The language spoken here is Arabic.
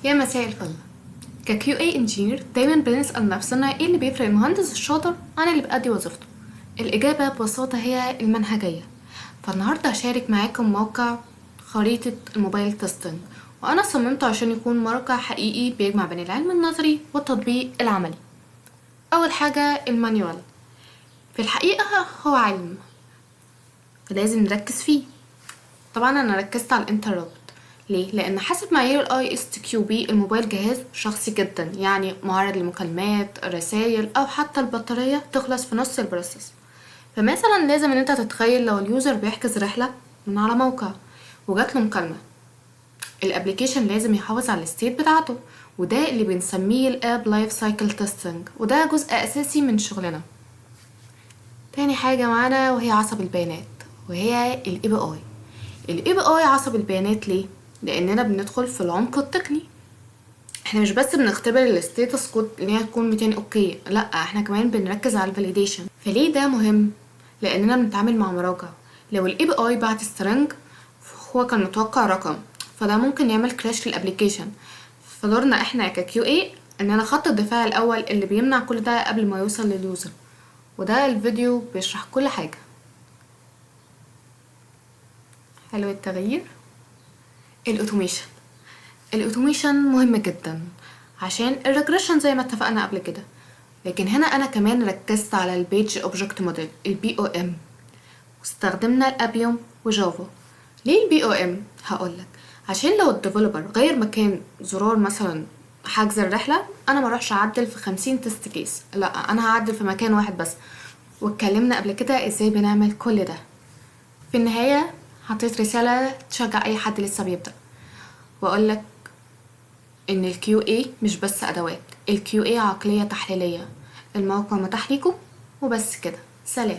يا مساء الفل. ككيو اي انجينير دايما بنسأل نفسنا ايه اللي بيفرق المهندس الشاطر عن اللي بيأدي وظيفته. الإجابة ببساطة هي المنهجية. فالنهاردة هشارك معاكم موقع خريطة الموبايل تيستنج، وأنا صممته عشان يكون موقع حقيقي بيجمع بين العلم النظري والتطبيق العملي. أول حاجة المانيوال، في الحقيقة هو علم فلازم نركز فيه. طبعا انا ركزت على الانتربت. ليه؟ لان حسب معايير الاي اس تي كيو بي الموبايل جهاز شخصي جدا، يعني معرض لمكالمات، رسائل، او حتى البطارية تخلص في نص البروسيس. فمثلا لازم ان انت تتخيل لو اليوزر بيحجز رحلة من على موقع وجات له مكالمة، الابليكيشن لازم يحافظ على الستيت بتاعته، وده اللي بنسميه الاب لايف سايكل تيستنج، وده جزء اساسي من شغلنا. تاني حاجة معانا وهي عصب البيانات، وهي ال API. ال API عصب البيانات ليه؟ لأننا بندخل في العمق التقني. احنا مش بس بنختبر الستيتس كود ان هي تكون 200 اوكي، لا احنا كمان بنركز على الفاليديشن. فليه ده مهم؟ لأننا بنتعامل مع مراجع. لو ال API بعت سترنج هو كان متوقع رقم، فده ممكن يعمل كراش للابليكيشن. فدورنا احنا ككيو اي اننا خط الدفاع الاول اللي بيمنع كل ده قبل ما يوصل لليوزر، وده الفيديو بيشرح كل حاجة. حلو التغيير. الاوتوميشن. الاوتوميشن مهم جدا عشان الريجريشن زي ما اتفقنا قبل كده، لكن هنا انا كمان ركزت على البيج اوبجكت موديل البي او ام، واستخدمنا الابيوم وجافا. ليه البي او ام؟ هقولك. عشان لو الديفلوبر غير مكان زرار مثلا حجز الرحلة، انا ما اروحش اعدل في 50 تست كيس، لا انا هعدل في مكان واحد بس. واتكلمنا قبل كده ازاي بنعمل كل ده. في النهاية حطيت رسالة تشجع اي حد لسه بيبدأ، واقولك ان ال QA مش بس ادوات، ال QA عقلية تحليلية. الموقع متاح ليكم وبس كده. سلام.